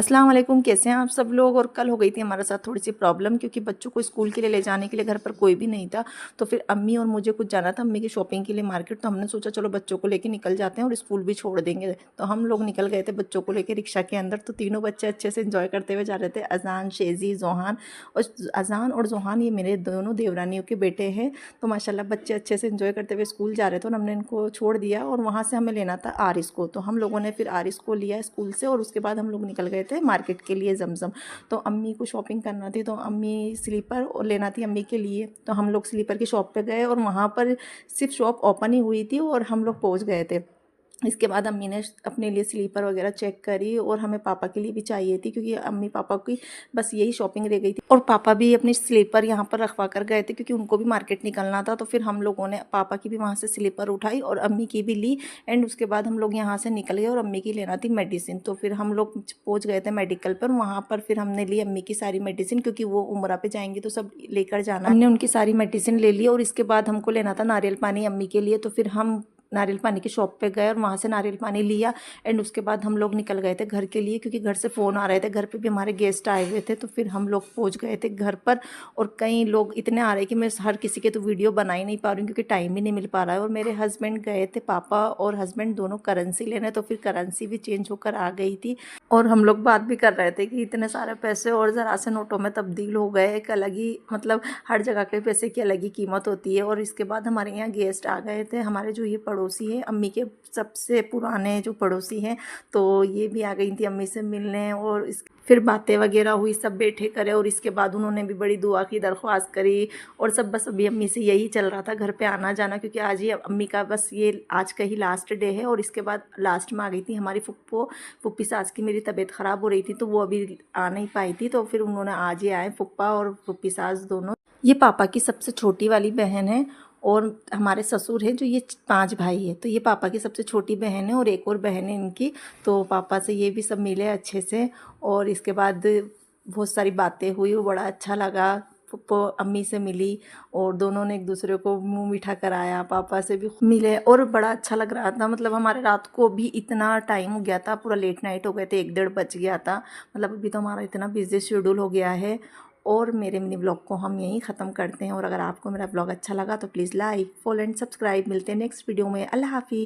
अस्सलाम वालेकुम, कैसे हैं आप सब लोग। और कल हो गई थी हमारे साथ थोड़ी सी प्रॉब्लम, क्योंकि बच्चों को स्कूल के लिए ले जाने के लिए घर पर कोई भी नहीं था। तो फिर अम्मी और मुझे कुछ जाना था, अम्मी की शॉपिंग के लिए मार्केट। तो हमने सोचा चलो बच्चों को लेके निकल जाते हैं और स्कूल भी छोड़ देंगे। तो हम लोग निकल गए थे बच्चों को लेकर रिक्शा के अंदर। तो तीनों बच्चे अच्छे से इंजॉय करते हुए जा रहे थे, अजान, शेजी, जोहान। और अजान और जोहान ये मेरे दोनों देवरानियों के बेटे हैं। तो माशाल्लाह बच्चे अच्छे से इंजॉय करते हुए स्कूल जा रहे थे और हमने इनको छोड़ दिया। और वहाँ से हमें लेना था आरिस को। तो हम लोगों ने फिर आरिस को लिया स्कूल से और उसके बाद हम लोग निकल गए थे मार्केट के लिए जमजम। तो अम्मी को शॉपिंग करना थी, तो अम्मी स्लीपर लेना थी अम्मी के लिए। तो हम लोग स्लीपर की शॉप पे गए और वहाँ पर सिर्फ शॉप ओपन ही हुई थी और हम लोग पहुँच गए थे। इसके बाद अम्मी ने अपने लिए स्लीपर वगैरह चेक करी और हमें पापा के लिए भी चाहिए थी, क्योंकि अम्मी पापा की बस यही शॉपिंग रह गई थी। और पापा भी अपनी स्लीपर यहाँ पर रखवा कर गए थे, क्योंकि उनको भी मार्केट निकलना था। तो फिर हम लोगों ने पापा की भी वहाँ से स्लीपर उठाई और अम्मी की भी ली। एंड उसके बाद हम लोग यहाँ से निकल गए और अम्मी की लेना थी मेडिसिन। तो फिर हम लोग पहुँच गए थे मेडिकल पर। वहाँ पर फिर हमने ली अम्मी की सारी मेडिसिन, क्योंकि वो उम्रा पे जाएंगी तो सब लेकर जाना। हमने उनकी सारी मेडिसिन ले ली और इसके बाद हमको लेना था नारियल पानी अम्मी के लिए। तो फिर हम नारियल पानी की शॉप पे गए और वहाँ से नारियल पानी लिया। एंड उसके बाद हम लोग निकल गए थे घर के लिए, क्योंकि घर से फ़ोन आ रहे थे, घर पे भी हमारे गेस्ट आए हुए थे। तो फिर हम लोग पहुँच गए थे घर पर। और कई लोग इतने आ रहे कि मैं हर किसी के तो वीडियो बना ही नहीं पा रही हूँ, क्योंकि टाइम ही नहीं मिल पा रहा है। और मेरे हस्बैंड गए थे, पापा और हस्बैंड दोनों करेंसी लेने। तो फिर करेंसी भी चेंज होकर आ गई थी। और हम लोग बात भी कर रहे थे कि इतने सारे पैसे और ज़रा से नोटों में तब्दील हो गए। एक अलग ही मतलब हर जगह के पैसे की अलग ही कीमत होती है। और इसके बाद हमारे यहाँ गेस्ट आ गए थे, हमारे जो ये पड़ोसी है अम्मी के सबसे पुराने जो पड़ोसी हैं। तो ये भी आ गई थी अम्मी से मिलने। और इस फिर बातें वगैरह हुई, सब बैठे करे। और इसके बाद उन्होंने भी बड़ी दुआ की दरख्वास्त करी। और सब बस अभी अम्मी से यही चल रहा था घर पे आना जाना, क्योंकि आज ही अम्मी का बस ये आज का ही लास्ट डे है। और इसके बाद लास्ट में आ गई थी हमारी फुप्पो, फुप्पी सास की मेरी तबीयत ख़राब हो रही थी, तो वो अभी आ नहीं पाई थी। तो फिर उन्होंने आज ही आए, फुप्पा और फुप्पी सास दोनों। ये पापा की सबसे छोटी वाली बहन है। और हमारे ससुर है जो ये 5 भाई है। तो ये पापा की सबसे छोटी बहन है और एक और बहन है इनकी। तो पापा से ये भी सब मिले अच्छे से। और इसके बाद बहुत सारी बातें हुई, वो बड़ा अच्छा लगा। फुप्पो अम्मी से मिली और दोनों ने एक दूसरे को मुंह मीठा कराया, पापा से भी मिले और बड़ा अच्छा लग रहा था। मतलब हमारे रात को भी इतना टाइम हो गया था, पूरा लेट नाइट हो गए थे, 1 डेढ़ बज गया था। मतलब अभी तो हमारा इतना बिजी शेड्यूल हो गया है। और मेरे मिनी ब्लॉग को हम यहीं ख़त्म करते हैं। और अगर आपको मेरा ब्लॉग अच्छा लगा तो please like, follow and subscribe. मिलते हैं नेक्स्ट वीडियो में। अल्लाह हाफिज़।